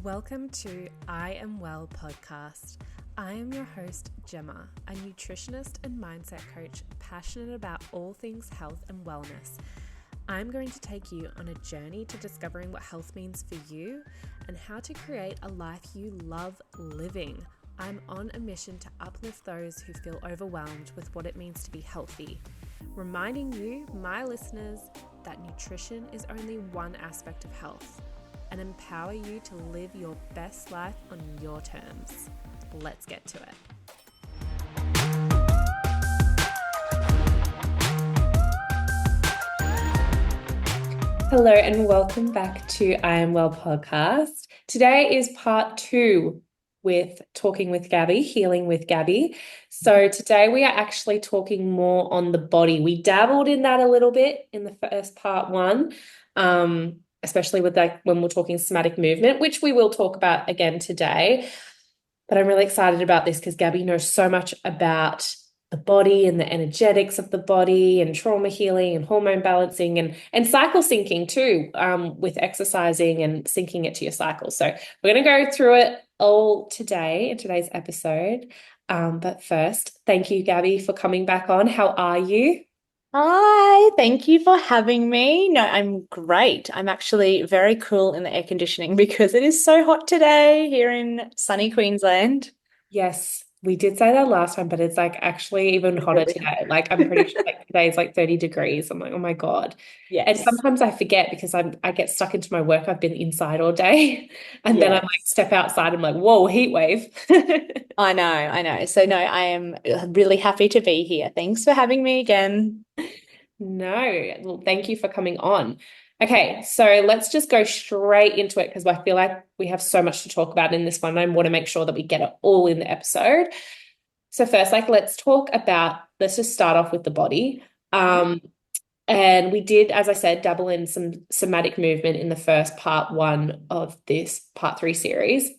Welcome to I Am Well podcast. I am your host, Gemma, a nutritionist and mindset coach passionate about all things health and wellness. I'm going to take you on a journey to discovering what health means for you and how to create a life you love living. I'm on a mission to uplift those who feel overwhelmed with what it means to be healthy, reminding you, my listeners, that nutrition is only one aspect of health, and empower you to live your best life on your terms. Let's get to it. Hello and welcome back to I Am Well podcast. Today is part 2 with Talking with Gabi, Healing with Gabi. So today we are actually talking more on the body. We dabbled in that a little bit in the first part 1. Especially with when we're talking somatic movement, which we will talk about again today. But I'm really excited about this because Gabi knows so much about the body and the energetics of the body and trauma healing and hormone balancing and cycle syncing too, with exercising and syncing it to your cycle. So we're going to go through it all today in today's episode. But first, thank you, Gabi, for coming back on. How are you? Hi, thank you for having me. No, I'm great. I'm actually very cool in the air conditioning because it is so hot today here in sunny Queensland. Yes, we did say that last time, but it's like actually even hotter Really today. Like I'm pretty sure like today is like 30 degrees. I'm like, oh my God. And Yes. sometimes I forget because I get stuck into my work. I've been inside all day. And then I like Yes. step outside. I'm like, whoa, heat wave. I know, I know. So no, I am really happy to be here. Thanks for having me again. No, well, thank you for coming on. Okay, so let's just go straight into it because I feel like we have so much to talk about in this one. I want to make sure that we get it all in the episode. So first, let's just start off with the body. And we did, as I said, dabble in some somatic movement in the first part 1 of this part 3 series.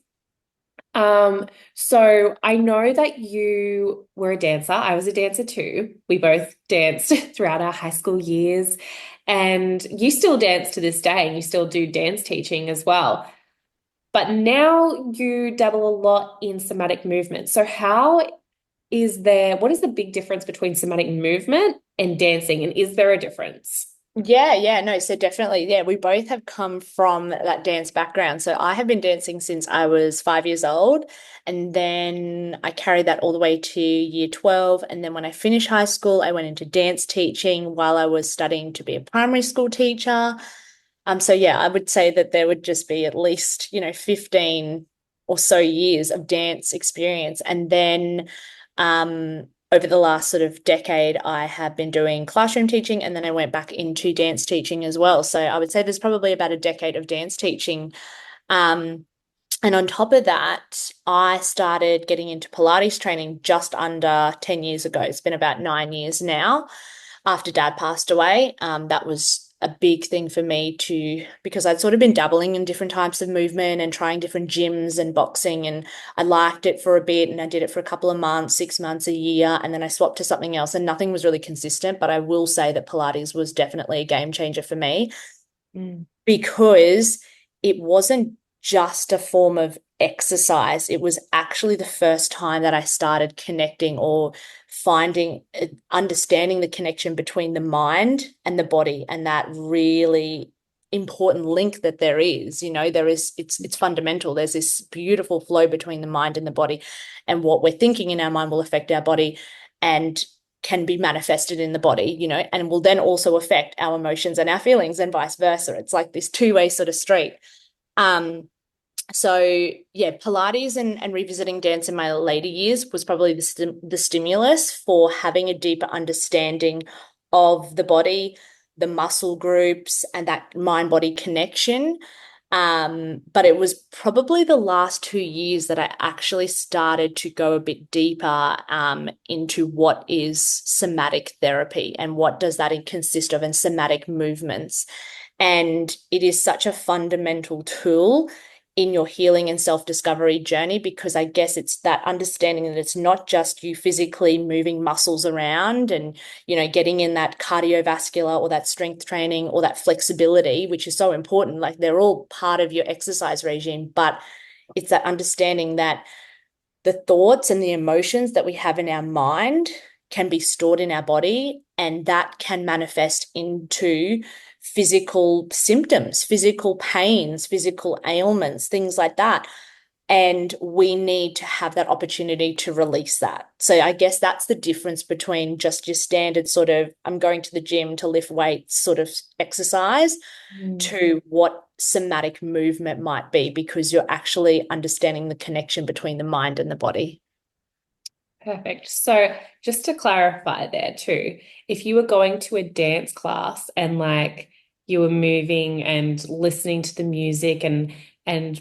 So I know that you were a dancer. I was a dancer too. We both danced throughout our high school years, and you still dance to this day, and you still do dance teaching as well. But now you dabble a lot in somatic movement. So what is the big difference between somatic movement and dancing? And is there a difference? Yeah, no, so definitely, yeah, we both have come from that dance background. So I have been dancing since I was 5 years old, and then I carried that all the way to year 12. And then when I finished high school, I went into dance teaching while I was studying to be a primary school teacher. So yeah, I would say that there would just be at least, 15 or so years of dance experience. And then over the last sort of decade, I have been doing classroom teaching, and then I went back into dance teaching as well. So I would say there's probably about a decade of dance teaching. Um, and on top of that, I started getting into Pilates training just under 10 years ago. It's been about 9 years now after dad passed away. That was a big thing for me because I'd sort of been dabbling in different types of movement and trying different gyms and boxing, and I liked it for a bit, and I did it for a couple of months, 6 months, a year, and then I swapped to something else, and nothing was really consistent. But I will say that Pilates was definitely a game changer for me Mm. because it wasn't just a form of exercise. It was actually the first time that I started connecting or understanding the connection between the mind and the body, and that really important link that there is. It's fundamental. There's this beautiful flow between the mind and the body, and what we're thinking in our mind will affect our body and can be manifested in the body, and will then also affect our emotions and our feelings and vice versa. It's like this two-way sort of street. So yeah, Pilates and revisiting dance in my later years was probably the stimulus for having a deeper understanding of the body, the muscle groups, and that mind-body connection. But it was probably the last 2 years that I actually started to go a bit deeper into what is somatic therapy and what does that consist of, and somatic movements. And it is such a fundamental tool in your healing and self-discovery journey, because I guess it's that understanding that it's not just you physically moving muscles around and, getting in that cardiovascular or that strength training or that flexibility, which is so important. Like they're all part of your exercise regime, but it's that understanding that the thoughts and the emotions that we have in our mind can be stored in our body, and that can manifest into physical symptoms, physical pains, physical ailments, things like that. And we need to have that opportunity to release that. So I guess that's the difference between just your standard sort of, I'm going to the gym to lift weights sort of exercise, Mm. to what somatic movement might be, because you're actually understanding the connection between the mind and the body. Perfect. So just to clarify there too, if you were going to a dance class and like you were moving and listening to the music and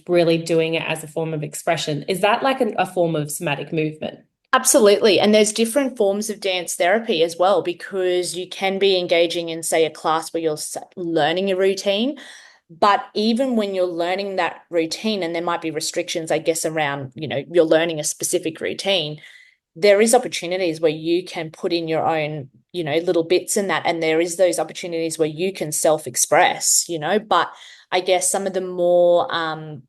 really doing it as a form of expression, is that like a form of somatic movement? Absolutely. And there's different forms of dance therapy as well, because you can be engaging in, say, a class where you're learning a routine. But even when you're learning that routine, and there might be restrictions, I guess, around, you're learning a specific routine, there is opportunities where you can put in your own, little bits in that. And there is those opportunities where you can self-express, but I guess some of the more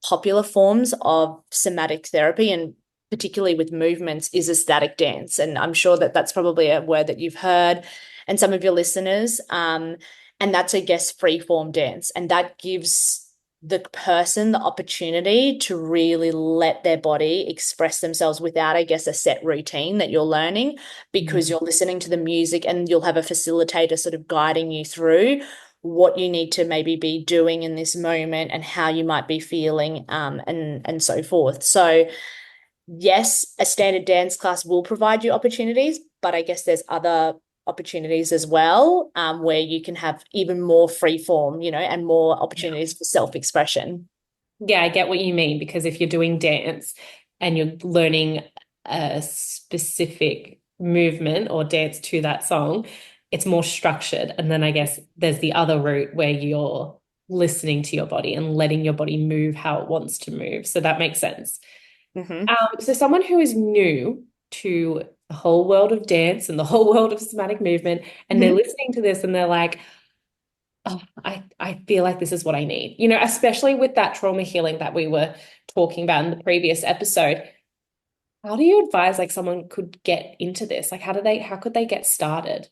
popular forms of somatic therapy, and particularly with movements, is ecstatic dance. And I'm sure that that's probably a word that you've heard, and some of your listeners. And that's, I guess, free form dance. And that gives the person the opportunity to really let their body express themselves without, I guess, a set routine that you're learning, because you're listening to the music and you'll have a facilitator sort of guiding you through what you need to maybe be doing in this moment and how you might be feeling, and so forth. So yes, a standard dance class will provide you opportunities, but I guess there's other opportunities as well, where you can have even more free form, and more opportunities for self-expression. Yeah, I get what you mean because if you're doing dance and you're learning a specific movement or dance to that song, it's more structured. And then I guess there's the other route where you're listening to your body and letting your body move how it wants to move. So that makes sense. Mm-hmm. So someone who is new to the whole world of dance and the whole world of somatic movement, and they're Mm-hmm. listening to this and they're like, oh, I feel like this is what I need. Especially with that trauma healing that we were talking about in the previous episode. How do you advise like someone could get into this? Like how could they get started?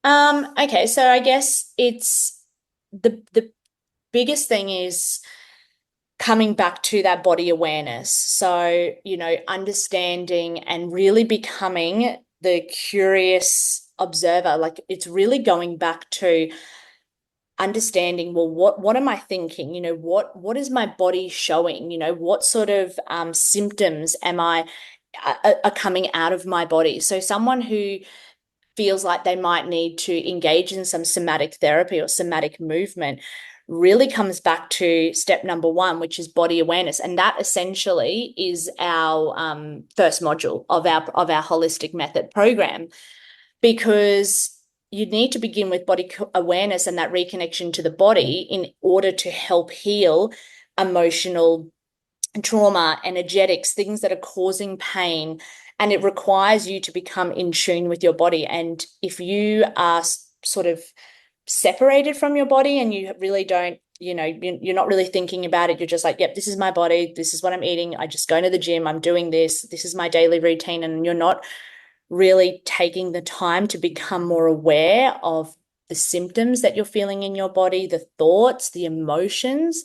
Okay, so I guess it's the biggest thing is coming back to that body awareness. So, understanding and really becoming the curious observer. Like it's really going back to understanding, well, what am I thinking? What is my body showing? What sort of symptoms are coming out of my body? So someone who feels like they might need to engage in some somatic therapy or somatic movement really comes back to step number one, which is body awareness. And that essentially is our first module of our holistic method program, because you need to begin with body awareness and that reconnection to the body in order to help heal emotional trauma, energetics, things that are causing pain. And it requires you to become in tune with your body. And if you are sort of separated from your body and you really don't, you're not really thinking about it, you're just like, yep, this is my body, this is what I'm eating, I just go to the gym, I'm doing this is my daily routine, and you're not really taking the time to become more aware of the symptoms that you're feeling in your body, the thoughts, the emotions,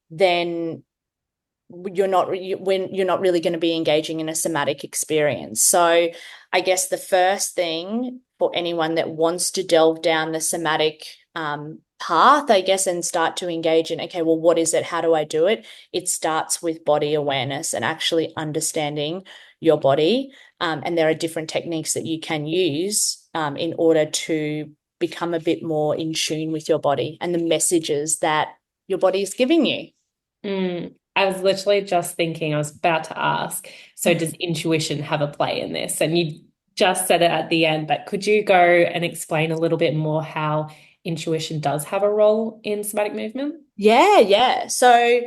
then when you're not really going to be engaging in a somatic experience. So I guess the first thing for anyone that wants to delve down the somatic path, I guess, and start to engage in, okay, well, what is it? How do I do it? It starts with body awareness and actually understanding your body. And there are different techniques that you can use in order to become a bit more in tune with your body and the messages that your body is giving you. I was literally just thinking, I was about to ask, so does intuition have a play in this? And you just said it at the end, but could you go and explain a little bit more how intuition does have a role in somatic movement? Yeah, yeah. So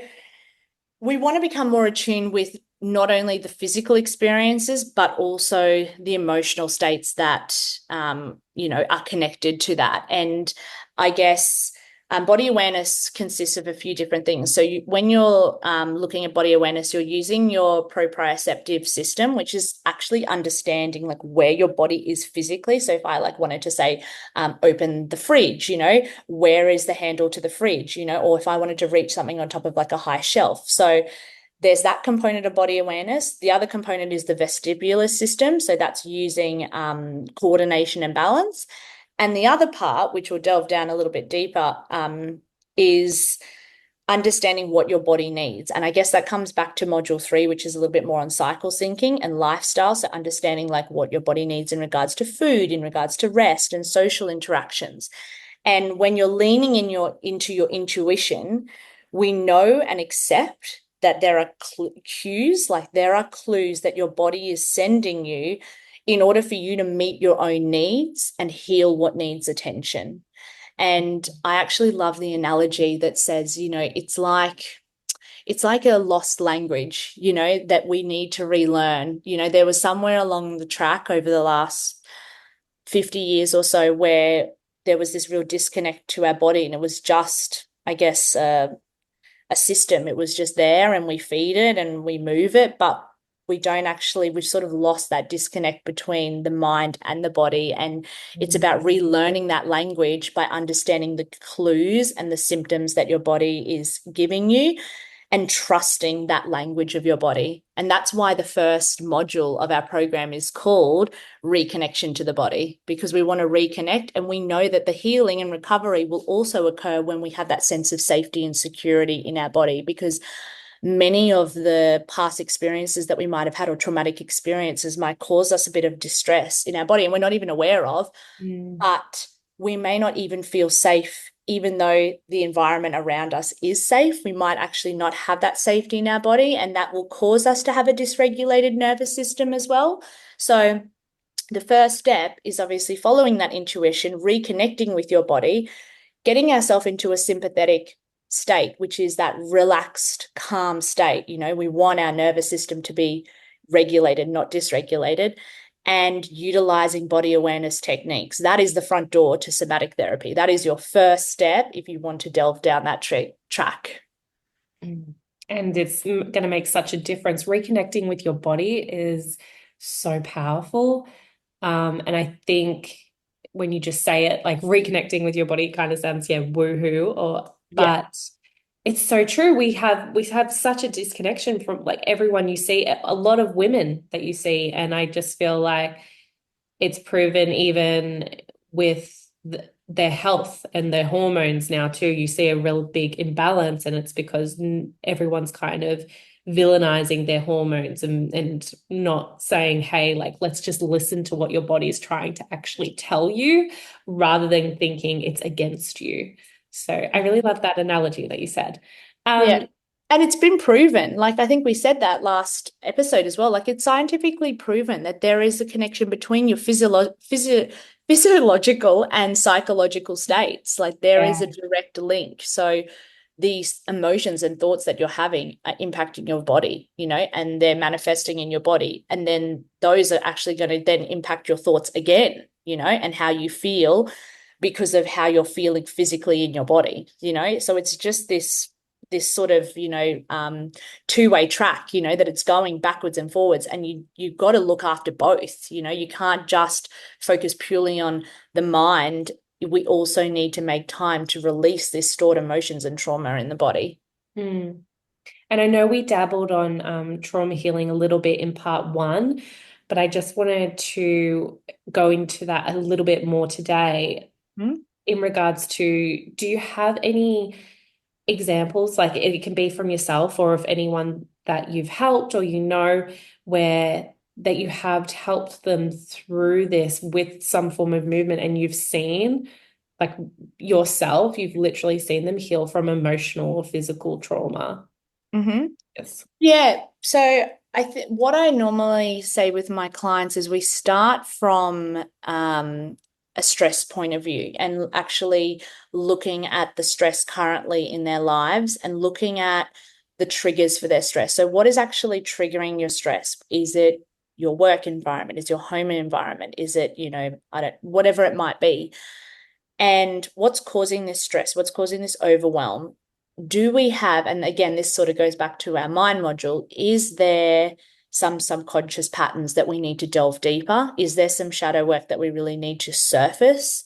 we want to become more attuned with not only the physical experiences, but also the emotional states that, are connected to that. And I guess body awareness consists of a few different things. So when you're looking at body awareness, you're using your proprioceptive system, which is actually understanding like where your body is physically. So if I like wanted to say, open the fridge, where is the handle to the fridge, or if I wanted to reach something on top of like a high shelf. So there's that component of body awareness. The other component is the vestibular system. So that's using coordination and balance. And the other part, which we'll delve down a little bit deeper, is understanding what your body needs. And I guess that comes back to module 3, which is a little bit more on cycle syncing and lifestyle. So understanding like what your body needs in regards to food, in regards to rest and social interactions. And when you're leaning into your intuition, we know and accept that there are cues, like there are clues that your body is sending you in order for you to meet your own needs and heal what needs attention. And I actually love the analogy that says, it's like a lost language, that we need to relearn. There was somewhere along the track over the last 50 years or so where there was this real disconnect to our body, and it was just, I guess, a system. It was just there and we feed it and we move it, but we've sort of lost that disconnect between the mind and the body. And it's about relearning that language by understanding the clues and the symptoms that your body is giving you and trusting that language of your body. And that's why the first module of our program is called Reconnection to the Body, because we want to reconnect. And we know that the healing and recovery will also occur when we have that sense of safety and security in our body, because many of the past experiences that we might have had or traumatic experiences might cause us a bit of distress in our body and we're not even aware of, but we may not even feel safe. Even though the environment around us is safe, we might actually not have that safety in our body, and that will cause us to have a dysregulated nervous system as well. So the first step is obviously following that intuition, reconnecting with your body, getting ourselves into a sympathetic state, which is that relaxed, calm state. We want our nervous system to be regulated, not dysregulated, and utilizing body awareness techniques. That is the front door to somatic therapy. That is your first step if you want to delve down that track. And it's going to make such a difference. Reconnecting with your body is so powerful. And I think when you just say it, like reconnecting with your body kind of sounds, woohoo, but it's so true. We have such a disconnection from like everyone you see, a lot of women that you see. And I just feel like it's proven even with their health and their hormones now too. You see a real big imbalance, and it's because everyone's kind of villainizing their hormones and not saying, hey, like, let's just listen to what your body is trying to actually tell you rather than thinking it's against you. So I really love that analogy that you said. Yeah. And it's been proven, like I think we said that last episode as well, like it's scientifically proven that there is a connection between your physiological and psychological states. Like there is a direct link. So these emotions and thoughts that you're having are impacting your body, and they're manifesting in your body. And then those are actually going to then impact your thoughts again, and how you feel because of how you're feeling physically in your body, So it's just this sort of two-way track, that it's going backwards and forwards, and you've got to look after both. You can't just focus purely on the mind. We also need to make time to release this stored emotions and trauma in the body. And I know we dabbled on trauma healing a little bit in part 1, but I just wanted to go into that a little bit more today in regards to, do you have any examples, like it can be from yourself or of anyone that you've helped or where that you have helped them through this with some form of movement, and you've seen like yourself, you've literally seen them heal from emotional or physical trauma? Yes. Yeah. So I think what I normally say with my clients is we start from a stress point of view and actually looking at the stress currently in their lives and looking at the triggers for their stress. So what is actually triggering your stress? Is it your work environment? Is your home environment? Is it, whatever it might be? And what's causing this stress? What's causing this overwhelm? Do we have, and again, this sort of goes back to our mind module, is there some subconscious patterns that we need to delve deeper? Is there some shadow work that we really need to surface?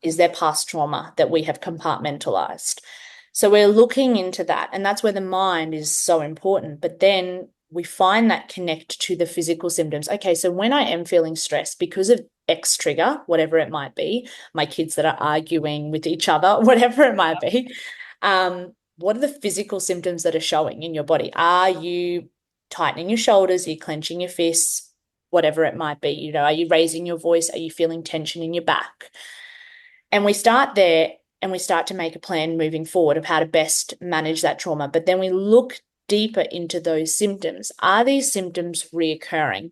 Is there past trauma that we have compartmentalized? So we're looking into that, and that's where the mind is so important. But then we find that connect to the physical symptoms. Okay, so when I am feeling stressed because of X trigger, whatever it might be, my kids that are arguing with each other, whatever it might be, what are the physical symptoms that are showing in your body? Are you tightening your shoulders? Are you clenching your fists? Whatever it might be, are you raising your voice? Are you feeling tension in your back? And we start there and we start to make a plan moving forward of how to best manage that trauma. But then we look deeper into those symptoms. Are these symptoms reoccurring?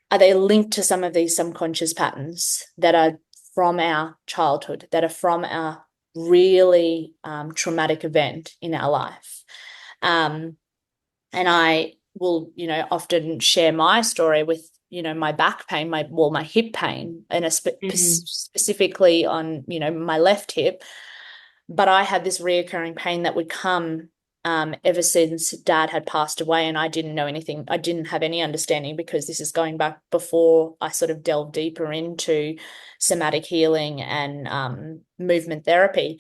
Are they linked to some of these subconscious patterns that are from our childhood, that are from our really traumatic event in our life? And I will, often share my story with, my back pain, my hip pain, and specifically on, my left hip. But I had this reoccurring pain that would come ever since Dad had passed away, and I didn't know anything. I didn't have any understanding, because this is going back before I sort of delved deeper into somatic healing and movement therapy.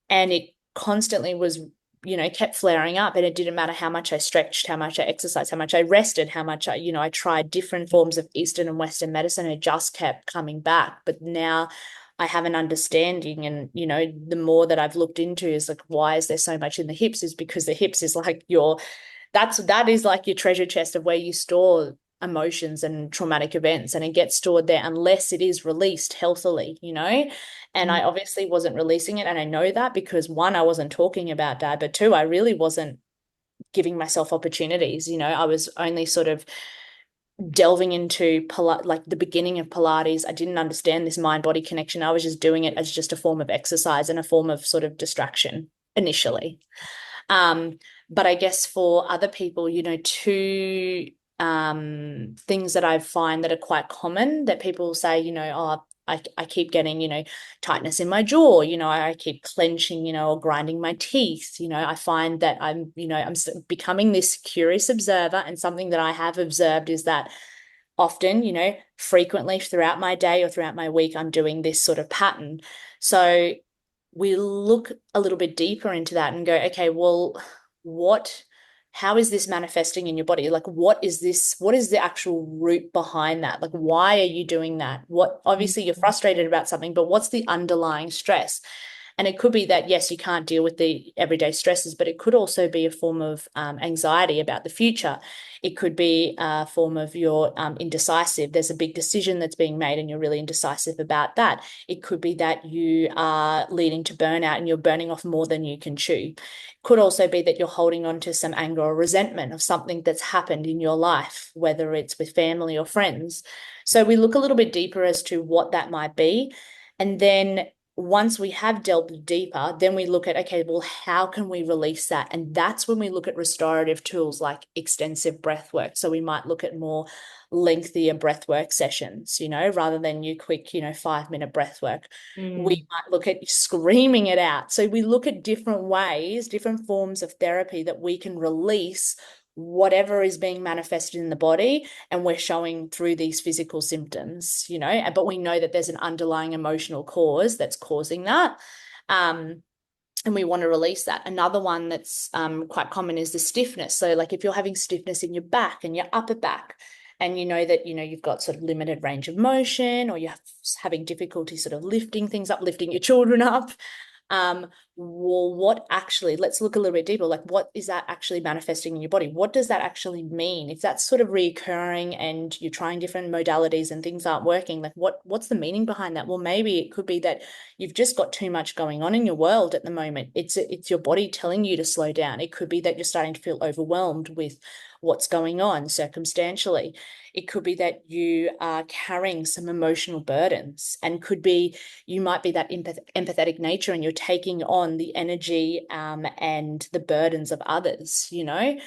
And it constantly was, kept flaring up, and it didn't matter how much I stretched, how much I exercised, how much I rested, how much I tried different forms of Eastern and Western medicine. It just kept coming back. But now I have an understanding, and the more that I've looked into is like, why is there so much in the hips? Is because the hips is like that is like your treasure chest of where you store emotions and traumatic events, and it gets stored there unless it is released healthily. And I obviously wasn't releasing it, and I know that because, one, I wasn't talking about Dad, but two, I really wasn't giving myself opportunities. I was only sort of delving into like the beginning of Pilates. I didn't understand this mind-body connection. I was just doing it as just a form of exercise and a form of sort of distraction initially. But I guess for other people, two things that I find that are quite common that people say, oh, I keep getting, tightness in my jaw, I keep clenching, or grinding my teeth. I find that I'm becoming this curious observer. And something that I have observed is that often, frequently throughout my day or throughout my week, I'm doing this sort of pattern. So we look a little bit deeper into that and go, okay, well, how is this manifesting in your body? Like, what is the actual root behind that? Like, why are you doing that? Obviously you're frustrated about something, but what's the underlying stress? And it could be that, yes, you can't deal with the everyday stresses, but it could also be a form of anxiety about the future. It could be a form of you're indecisive. There's a big decision that's being made and you're really indecisive about that. It could be that you are leading to burnout and you're burning off more than you can chew. It could also be that you're holding on to some anger or resentment of something that's happened in your life, whether it's with family or friends. So we look a little bit deeper as to what that might be. And then once we have delved deeper, then we look at, okay, well, how can we release that? And that's when we look at restorative tools like extensive breath work. So we might look at more lengthier breath work sessions, rather than your quick, 5-minute breath work. We might look at screaming it out. So we look at different ways, different forms of therapy that we can release whatever is being manifested in the body, and we're showing through these physical symptoms, but we know that there's an underlying emotional cause that's causing that. And we want to release that. Another one that's quite common is the stiffness. So like if you're having stiffness in your back and your upper back, and you know that, you've got sort of limited range of motion, or you're having difficulty sort of lifting things up, lifting your children up, well, let's look a little bit deeper. Like, what is that actually manifesting in your body? What does that actually mean? If that's sort of reoccurring and you're trying different modalities and things aren't working, like what's the meaning behind that? Well, maybe it could be that you've just got too much going on in your world at the moment. It's your body telling you to slow down. It could be that you're starting to feel overwhelmed with what's going on circumstantially. It could be that you are carrying some emotional burdens, and could be you might be that empathetic nature and you're taking on the energy and the burdens of others, you know?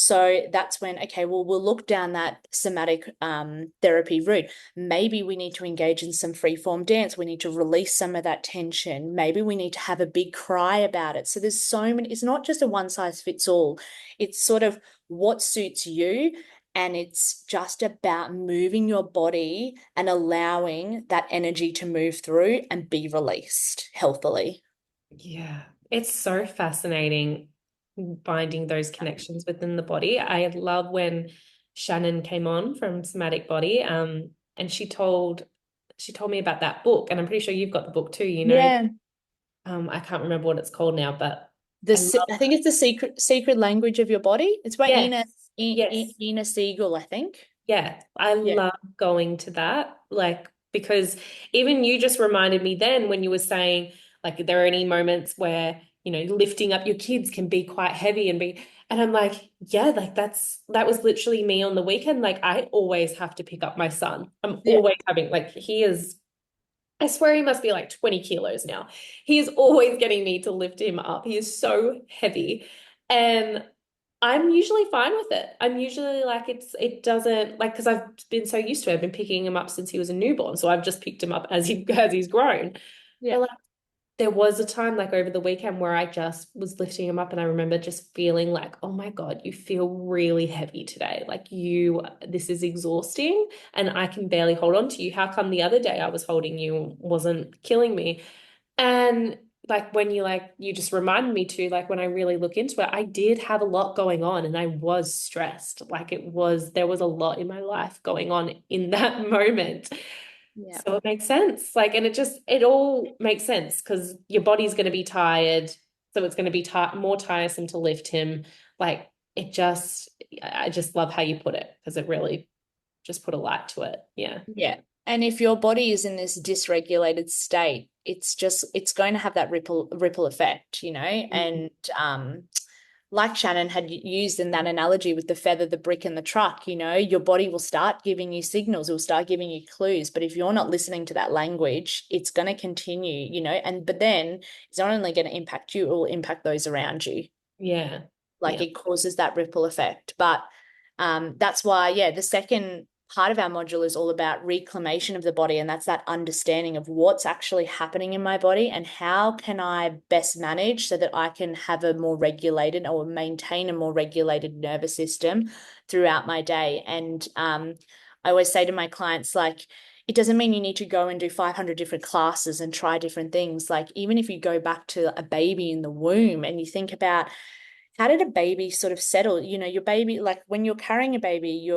So that's when, okay, well, we'll look down that somatic therapy route. Maybe we need to engage in some free form dance. We need to release some of that tension. Maybe we need to have a big cry about it. So there's so many, it's not just a one size fits all. It's sort of what suits you. And it's just about moving your body and allowing that energy to move through and be released healthily. Yeah, it's so fascinating finding those connections within the body. I love when Shannon came on from Somatic Body, and she told me about that book, and I'm pretty sure you've got the book too, Yeah. I can't remember what it's called now, but I love, I think it's the secret language of your body. It's by yes, yes. Ina Siegel, I think. Yeah, I Yeah. love going to that. Like, because even you just reminded me then when you were saying, like, there are any moments where, lifting up your kids can be quite heavy and I'm like, yeah, like that was literally me on the weekend. Like, I always have to pick up my son. I'm Yeah. always having, like, I swear he must be like 20 kilos now. He is always getting me to lift him up. He is so heavy. And I'm usually fine with it. I'm usually like it doesn't like because I've been so used to it. I've been picking him up since he was a newborn. So I've just picked him up as he's grown. Yeah. But like there was a time like over the weekend where I just was lifting him up and I remember just feeling like, oh my God, you feel really heavy today. Like this is exhausting and I can barely hold on to you. How come the other day I was holding you wasn't killing me? And like when you just reminded me to like when I really look into it, I did have a lot going on and I was stressed. Like there was a lot in my life going on in that moment. Yeah. So it makes sense. Like, and it all makes sense because your body's going to be tired. So it's going to be more tiresome to lift him. Like I just love how you put it because it really just put a light to it. Yeah. Yeah. And if your body is in this dysregulated state, it's going to have that ripple effect, you know? Mm. And like Shannon had used in that analogy with the feather, the brick, and the truck, you know, your body will start giving you signals, it will start giving you clues. But if you're not listening to that language, it's going to continue, you know, but then it's not only going to impact you, it will impact those around you. Yeah. Like Yeah. it causes that ripple effect. But that's why, yeah, the second part of our module is all about reclamation of the body. And that's that understanding of what's actually happening in my body and how can I best manage so that I can have a more regulated or maintain a more regulated nervous system throughout my day. And I always say to my clients, like, it doesn't mean you need to go and do 500 different classes and try different things. Like, even if you go back to a baby in the womb and you think about how did a baby sort of settle? You know, your baby, like when you're carrying a baby,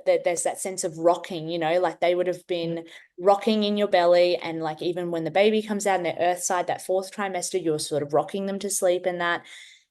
there's that sense of rocking, you know, like they would have been rocking in your belly. And like even when the baby comes out in their earth side, that fourth trimester, you're sort of rocking them to sleep and that.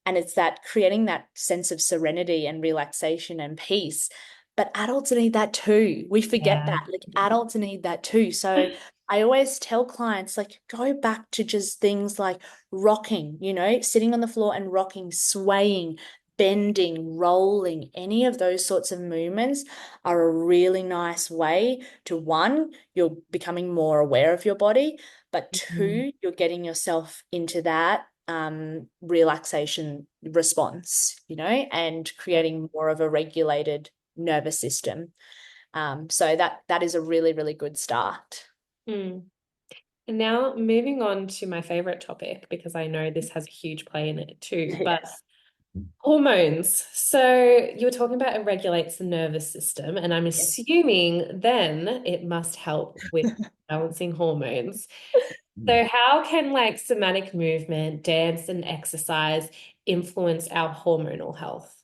And it's that creating that sense of serenity and relaxation and peace. But adults need that too. We forget Yeah. that. Like adults need that too. So I always tell clients, like, go back to just things like rocking, you know, sitting on the floor and rocking, swaying, bending, rolling, any of those sorts of movements are a really nice way to one, you're becoming more aware of your body, but Mhm. two, you're getting yourself into that relaxation response, you know, and creating more of a regulated nervous system. So that is a really, really good start. Mm. And now moving on to my favorite topic, because I know this has a huge play in it too, but Yes. hormones. So you were talking about it regulates the nervous system, and I'm Yes. assuming then it must help with balancing hormones. So how can like somatic movement, dance, and exercise influence our hormonal health?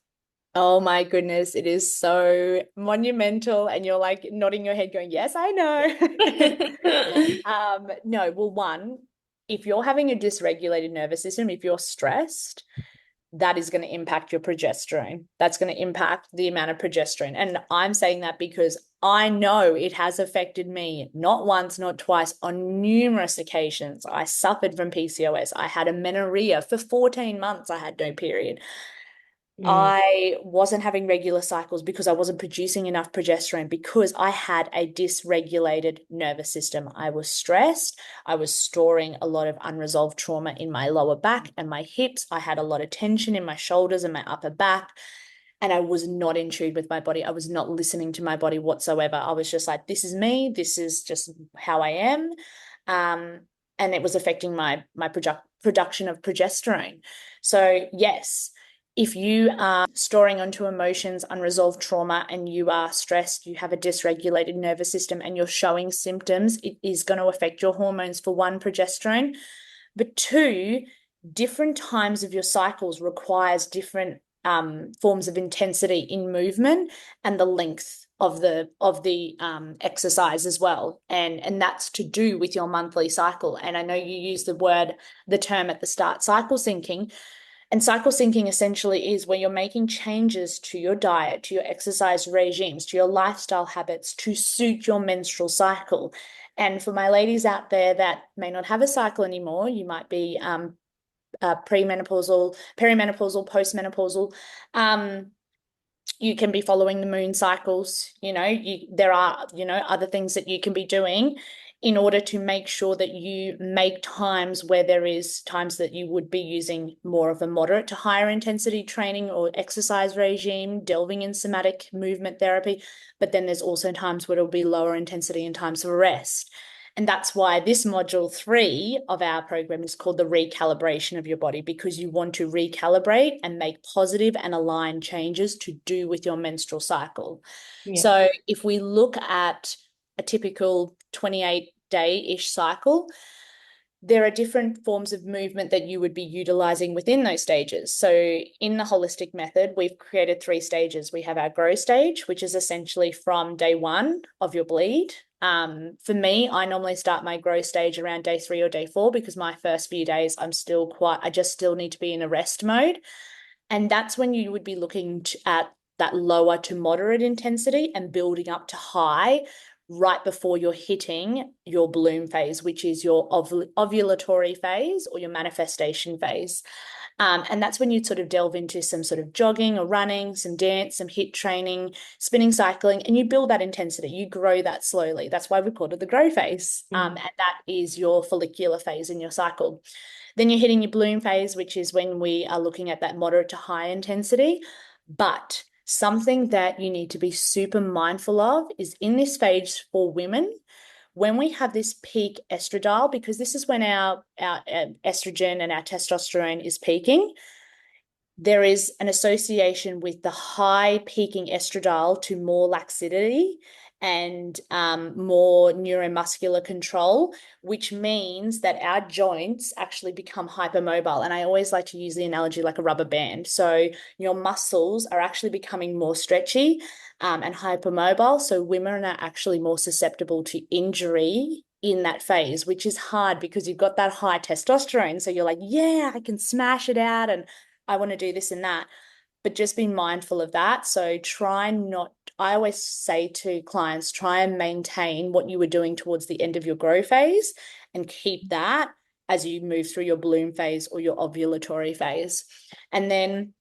Oh my goodness, it is so monumental. And you're like nodding your head, going, yes, I know. No, well, one, if you're having a dysregulated nervous system, if you're stressed, that is going to impact your progesterone. That's going to impact the amount of progesterone. And I'm saying that because I know it has affected me not once, not twice, on numerous occasions. I suffered from PCOS. I had amenorrhea for 14 months. I had no period. Mm. I wasn't having regular cycles because I wasn't producing enough progesterone because I had a dysregulated nervous system. I was stressed. I was storing a lot of unresolved trauma in my lower back and my hips. I had a lot of tension in my shoulders and my upper back. And I was not in tune with my body. I was not listening to my body whatsoever. I was just like, this is me. This is just how I am. Um, and it was affecting my production of progesterone. So yes, if you are storing onto emotions, unresolved trauma, and you are stressed, you have a dysregulated nervous system, and you're showing symptoms, it is going to affect your hormones for one, progesterone, but two, different times of your cycles requires different forms of intensity in movement and the length of the exercise as well, and that's to do with your monthly cycle. And I know you use the term at the start, cycle syncing, and cycle syncing essentially is where you're making changes to your diet, to your exercise regimes, to your lifestyle habits to suit your menstrual cycle. And for my ladies out there that may not have a cycle anymore, you might be premenopausal, perimenopausal, postmenopausal. You can be following the moon cycles. There are, other things that you can be doing in order to make sure that you make times where there is times that you would be using more of a moderate to higher intensity training or exercise regime, delving in somatic movement therapy. But then there's also times where it'll be lower intensity and times for rest. And that's why this module 3 of our program is called the recalibration of your body, because you want to recalibrate and make positive and aligned changes to do with your menstrual cycle. Yeah. So if we look at a typical 28-day-ish cycle, there are different forms of movement that you would be utilizing within those stages. So in the holistic method, we've created 3 stages. We have our grow stage, which is essentially from day 1 of your bleed. For me, I normally start my grow stage around day 3 or day 4 because my first few days I just still need to be in a rest mode. And that's when you would be looking at that lower to moderate intensity and building up to high right before you're hitting your bloom phase, which is your ovulatory phase or your manifestation phase. And that's when you sort of delve into some sort of jogging or running, some dance, some HIIT training, spinning, cycling, and you build that intensity. You grow that slowly. That's why we call it the grow phase. And that is your follicular phase in your cycle. Then you're hitting your bloom phase, which is when we are looking at that moderate to high intensity. But something that you need to be super mindful of is in this phase for women, when we have this peak estradiol, because this is when our estrogen and our testosterone is peaking, there is an association with the high peaking estradiol to more laxity and more neuromuscular control, which means that our joints actually become hypermobile. And I always like to use the analogy like a rubber band. So your muscles are actually becoming more stretchy and hypermobile. So women are actually more susceptible to injury in that phase, which is hard because you've got that high testosterone. So you're like, yeah, I can smash it out and I want to do this and that, but just be mindful of that. So I always say to clients, try and maintain what you were doing towards the end of your grow phase and keep that as you move through your bloom phase or your ovulatory phase. And then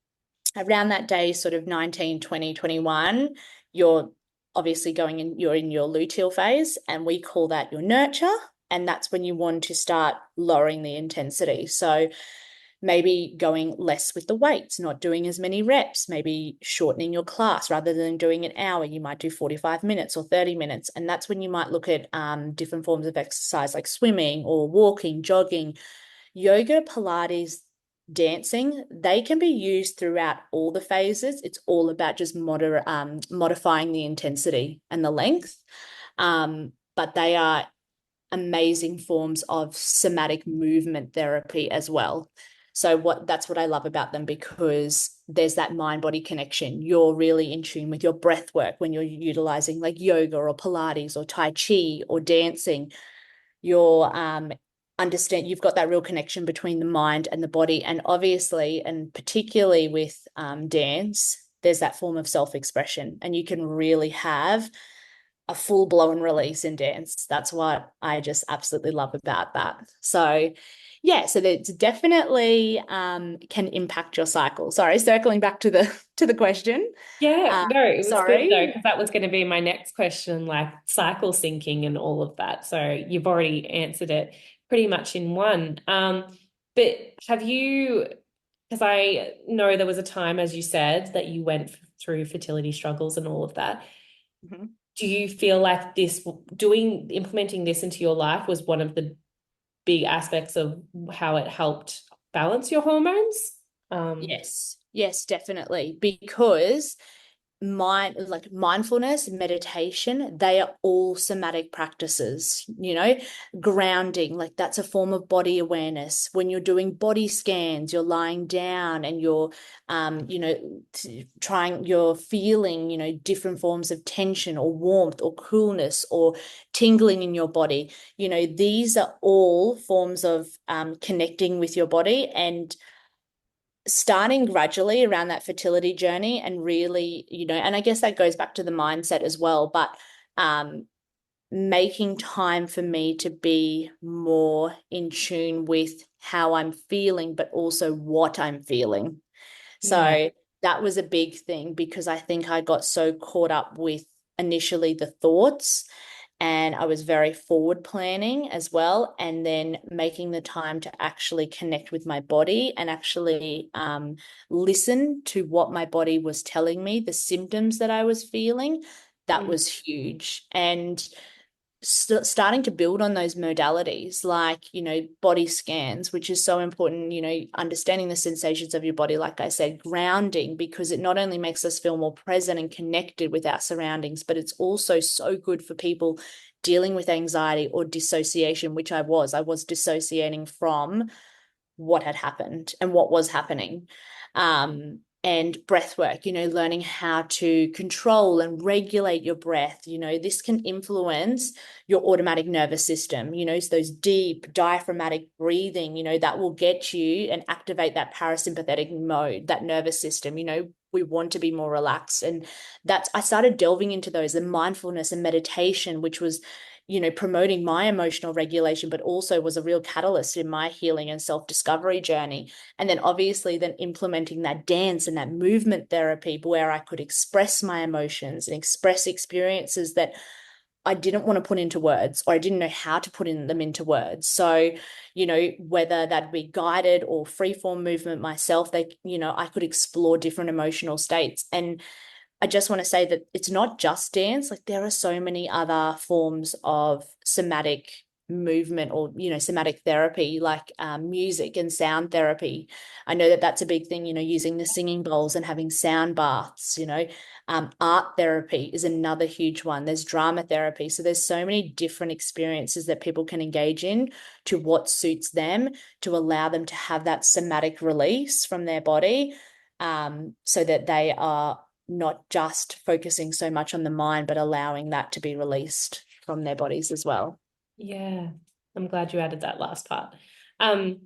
around that day, sort of 19, 20, 21, you're obviously you're in your luteal phase, and we call that your nurture. And that's when you want to start lowering the intensity. So maybe going less with the weights, not doing as many reps, maybe shortening your class rather than doing an hour. You might do 45 minutes or 30 minutes. And that's when you might look at different forms of exercise like swimming or walking, jogging, yoga, Pilates, dancing. They can be used throughout all the phases. It's all about just modifying the intensity and the length. But they are amazing forms of somatic movement therapy as well. So that's what I love about them, because there's that mind-body connection. You're really in tune with your breath work when you're utilizing like yoga or Pilates or Tai Chi or dancing. You're you've got that real connection between the mind and the body. And obviously, and particularly with dance, there's that form of self-expression, and you can really have a full-blown release in dance. That's what I just absolutely love about that. So yeah, so it's definitely can impact your cycle. Sorry, circling back to the question. Yeah, no, it was good though, Sorry. because that was going to be my next question, like cycle syncing and all of that. So you've already answered it pretty much in one. But have you, because I know there was a time, as you said, that you went through fertility struggles and all of that. Mhm. Do you feel like implementing this into your life was one of the big aspects of how it helped balance your hormones? Um, Yes, yes, definitely. Because mindfulness, meditation, they are all somatic practices, grounding, like that's a form of body awareness. When you're doing body scans, you're lying down and you're you're feeling, different forms of tension or warmth or coolness or tingling in your body. These are all forms of connecting with your body and starting gradually around that fertility journey and really, and I guess that goes back to the mindset as well, but um, making time for me to be more in tune with how I'm feeling, but also what I'm feeling. yeah, So that was a big thing because I think I got so caught up with initially the thoughts and I was very forward planning as well. And then making the time to actually connect with my body and actually listen to what my body was telling me, the symptoms that I was feeling. That mm, was huge. And starting to build on those modalities like body scans, which is so important, understanding the sensations of your body, like I said, grounding, because it not only makes us feel more present and connected with our surroundings, but it's also so good for people dealing with anxiety or dissociation, which I was dissociating from what had happened and what was happening. And breath work, learning how to control and regulate your breath. This can influence your automatic nervous system, so those deep diaphragmatic breathing, that will get you and activate that parasympathetic mode, that nervous system. We want to be more relaxed. And I started delving into those, the mindfulness and meditation, which was promoting my emotional regulation, but also was a real catalyst in my healing and self-discovery journey. And then obviously then implementing that dance and that movement therapy where I could express my emotions and express experiences that I didn't want to put into words, or I didn't know how to put them into words. So, whether that be guided or freeform movement myself, I could explore different emotional states. And I just want to say that it's not just dance. Like there are so many other forms of somatic movement or, somatic therapy, like music and sound therapy. I know that that's a big thing, using the singing bowls and having sound baths, art therapy is another huge one. There's drama therapy. So there's so many different experiences that people can engage in to what suits them to allow them to have that somatic release from their body, so that they are not just focusing so much on the mind, but allowing that to be released from their bodies as well. yeah. I'm glad you added that last part. Um,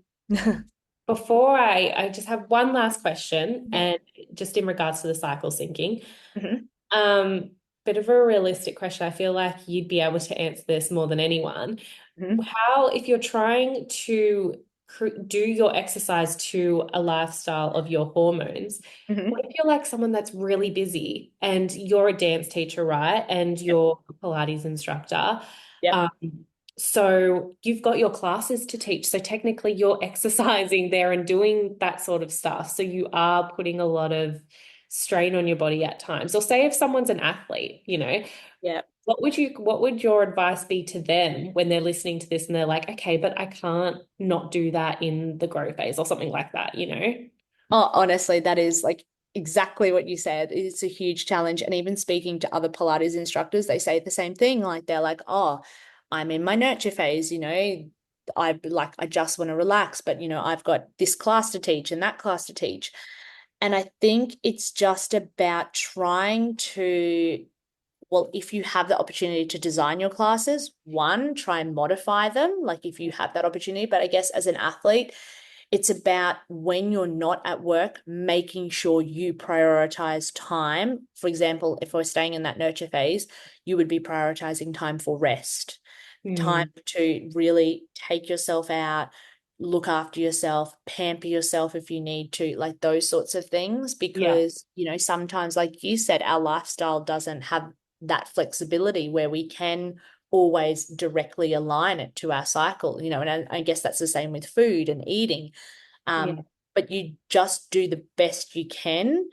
Before I just have one last question, and just in regards to the cycle syncing, Mhm. um, bit of a realistic question. I feel like you'd be able to answer this more than anyone. Mhm. How, if you're trying to do your exercise to a lifestyle of your hormones, what Mhm. if you're like someone that's really busy and you're a dance teacher, right? And Yep. you're a Pilates instructor. Yep. Um, so you've got your classes to teach. So technically you're exercising there and doing that sort of stuff. So you are putting a lot of strain on your body at times. Or say if someone's an athlete, Yep. what would your advice be to them when they're listening to this and they're like, okay, but I can't not do that in the grow phase or something like that? Oh, honestly, that is like exactly what you said. It's a huge challenge. And even speaking to other Pilates instructors, they say the same thing. Like they're like, oh, I'm in my nurture phase, I just want to relax, but I've got this class to teach and that class to teach. And I think it's just about trying to, well, if you have the opportunity to design your classes, one, try and modify them, like if you have that opportunity. But I guess as an athlete, It's about when you're not at work, making sure you prioritize time. For example, if we're staying in that nurture phase, you would be prioritizing time for rest, time Mm, to really take yourself out, look after yourself, pamper yourself if you need to, like those sorts of things. yeah, Because, sometimes, like you said, our lifestyle doesn't have that flexibility where we can always directly align it to our cycle, and I guess that's the same with food and eating. yeah, But you just do the best you can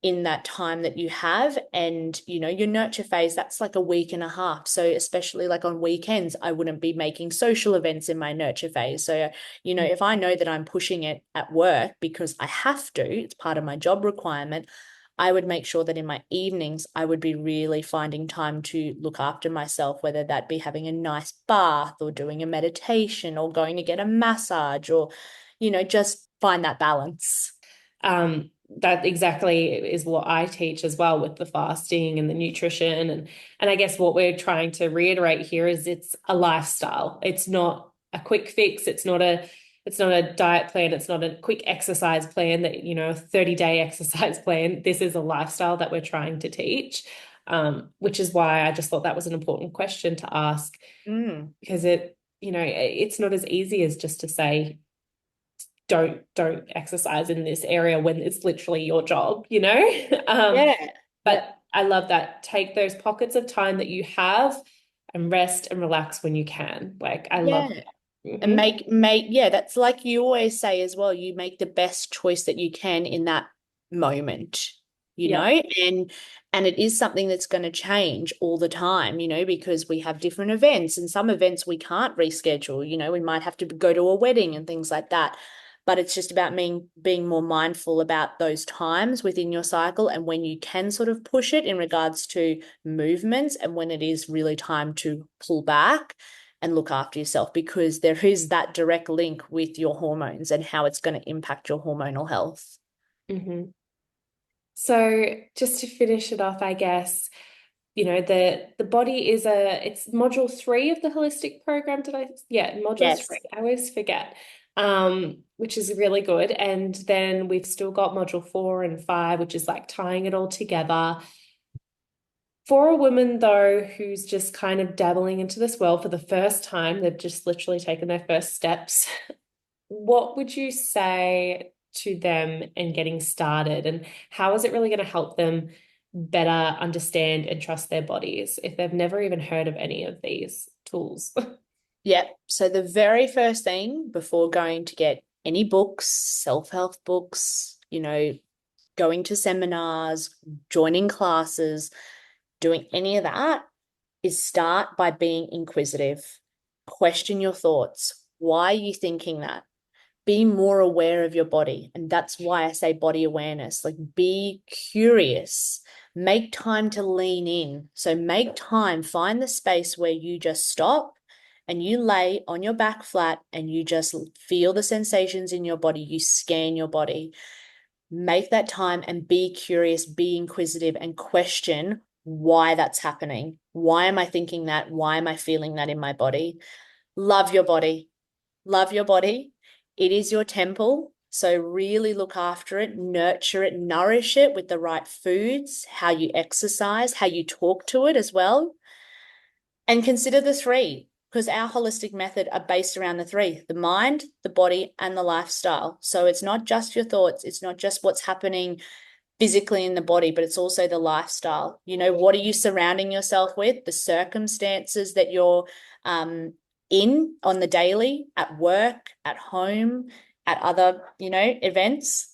in that time that you have. And your nurture phase, that's like a week and a half, so especially like on weekends, I wouldn't be making social events in my nurture phase. So if I know that I'm pushing it at work because I have to, it's part of my job requirement, I would make sure that in my evenings I would be really finding time to look after myself, whether that be having a nice bath or doing a meditation or going to get a massage, or just find that balance. that exactly is what I teach as well with the fasting and the nutrition, and I guess what we're trying to reiterate here is it's a lifestyle. It's not a quick fix. It's not a diet plan. It's not a quick exercise plan that, a 30-day exercise plan. This is a lifestyle that we're trying to teach, which is why I just thought that was an important question to ask, Mm. because it's not as easy as just to say don't exercise in this area when it's literally your job, Yeah. Yeah. but I love that. Take those pockets of time that you have and rest and relax when you can. Like, I love Yeah. that. And yeah, that's like you always say as well, you make the best choice that you can in that moment, you know, Yeah. and it is something that's going to change all the time, because we have different events, and some events we can't reschedule, we might have to go to a wedding and things like that. But it's just about being more mindful about those times within your cycle, and when you can sort of push it in regards to movements, and when it is really time to pull back and look after yourself, because there is that direct link with your hormones and how it's going to impact your hormonal health. Hmm. So just to finish it off, I guess, the body it's module 3 of the holistic program. Yeah, module Yes. 3. I always forget. Which is really good. And then we've still got module 4 and 5, which is like tying it all together. For a woman, though, who's just kind of dabbling into this world for the first time, they've just literally taken their first steps, what would you say to them in getting started? And how is it really going to help them better understand and trust their bodies if they've never even heard of any of these tools? Yeah. So the very first thing before going to get any books, self-help books, going to seminars, joining classes, doing any of that, is start by being inquisitive. Question your thoughts. Why are you thinking that? Be more aware of your body. And that's why I say body awareness. Like, be curious, make time to lean in. So, make time, find the space where you just stop and you lay on your back flat and you just feel the sensations in your body. You scan your body. Make that time and be curious, be inquisitive, and question why that's happening. Why am I thinking that? Why am I feeling that in my body? Love your body. Love your body. It is your temple. So really look after it, nurture it, nourish it with the right foods, how you exercise, how you talk to it as well. And consider the three, because our holistic method are based around the three: the mind, the body, and the lifestyle. So it's not just your thoughts, it's not just what's happening physically in the body, but it's also the lifestyle. What are you surrounding yourself with? The circumstances that you're in on the daily, at work, at home, at other, events.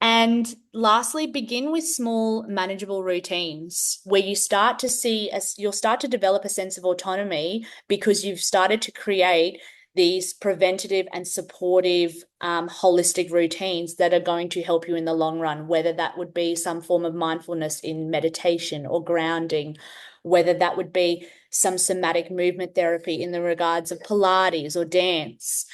And lastly, begin with small, manageable routines where you start to see, as you'll start to develop a sense of autonomy because you've started to create these preventative and supportive holistic routines that are going to help you in the long run, whether that would be some form of mindfulness in meditation or grounding, whether that would be some somatic movement therapy in the regards of Pilates or dance.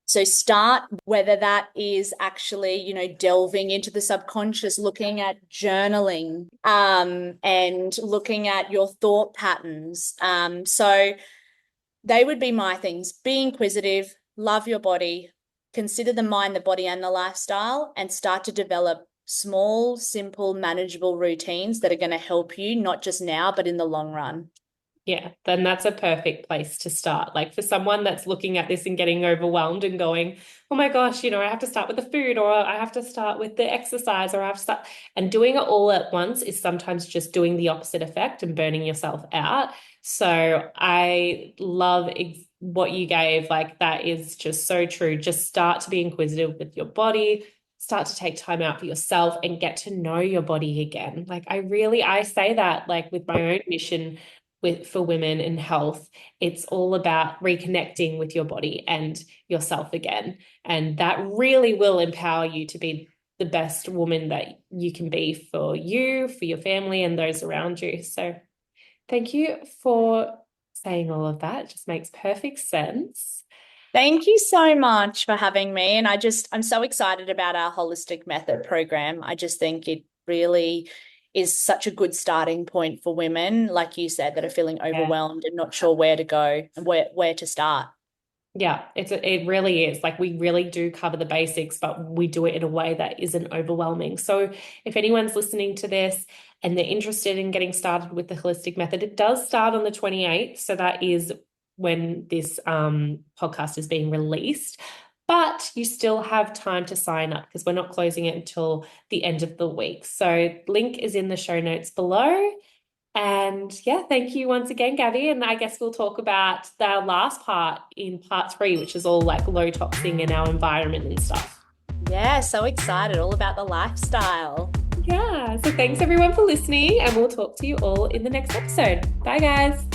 So start, whether that is actually, delving into the subconscious, looking at journaling, and looking at your thought patterns. So they would be my things. Be inquisitive, love your body, consider the mind, the body, and the lifestyle, and start to develop small, simple, manageable routines that are going to help you, not just now, but in the long run. Yeah, then that's a perfect place to start. Like for someone that's looking at this and getting overwhelmed and going, oh my gosh, I have to start with the food, or I have to start with the exercise, or I have to start, and doing it all at once is sometimes just doing the opposite effect and burning yourself out. So I love what you gave. Like that is just so true. Just start to be inquisitive with your body, start to take time out for yourself and get to know your body again. Like I say that like with my own mission for women in health, it's all about reconnecting with your body and yourself again. And that really will empower you to be the best woman that you can be for you, for your family, and those around you. So thank you for saying all of that. It just makes perfect sense. Thank you so much for having me. And I'm so excited about our holistic method program. I just think it really is such a good starting point for women, like you said, that are feeling Yeah. overwhelmed and not sure where to go and where to start. Yeah, it really is. Like we really do cover the basics, but we do it in a way that isn't overwhelming. So if anyone's listening to this and they're interested in getting started with the holistic method, it does start on the 28th. So that is when this podcast is being released. But you still have time to sign up because we're not closing it until the end of the week. So link is in the show notes below. And yeah, thank you once again, Gabby. And I guess we'll talk about the last part in part 3, which is all like low toxing in our environment and stuff. Yeah, so excited, all about the lifestyle. Yeah. So thanks everyone for listening, and we'll talk to you all in the next episode. Bye, guys.